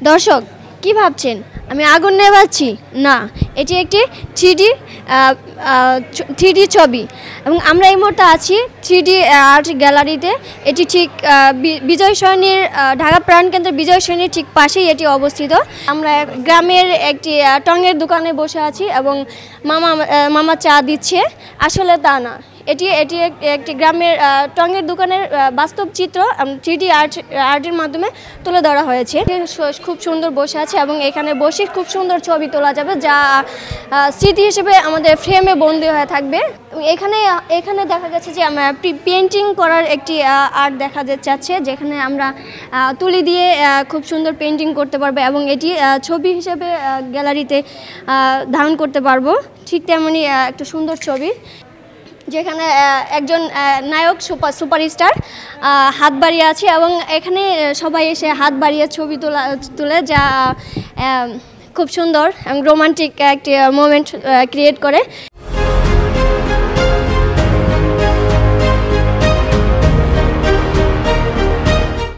দর্শক কি ভাবছেন আমি আগুন নেভাচ্ছি না, এটি একটি থ্রিডি ছবি এবং আমরা এই মুহূর্তে আছি থ্রিডি আর্ট গ্যালারিতে। এটি ঠিক বিজয় সরণির ঢাকা প্রাণকেন্দ্রের বিজয় সরণির ঠিক পাশেই এটি অবস্থিত। আমরা গ্রামের একটি টঙের দোকানে বসে আছি এবং মামা চা দিচ্ছে। আসলে তা না, এটি এটি একটি গ্রামের টঙের দোকানের বাস্তব চিত্র থ্রিডি আর্টের মাধ্যমে তুলে ধরা হয়েছে। খুব সুন্দর বসে আছে এবং এখানে বসে খুব সুন্দর ছবি তোলা যাবে, যা স্মৃতি হিসেবে আমাদের ফ্রেমে বন্দী হয়ে থাকবে। এখানে দেখা গেছে যে পেন্টিং করার একটি আর্ট দেখা যাচ্ছে, যেখানে আমরা তুলি দিয়ে খুব সুন্দর পেন্টিং করতে পারবো এবং এটি ছবি হিসেবে গ্যালারিতে ধারণ করতে পারবো। ঠিক তেমনি একটা সুন্দর ছবি, যেখানে একজন নায়ক সুপারস্টার হাত বাড়িয়ে আছে এবং এখানে সবাই এসে হাত বাড়িয়ে ছবি তুলে, যা খুব সুন্দর এবং রোমান্টিক একটি মোমেন্ট ক্রিয়েট করে।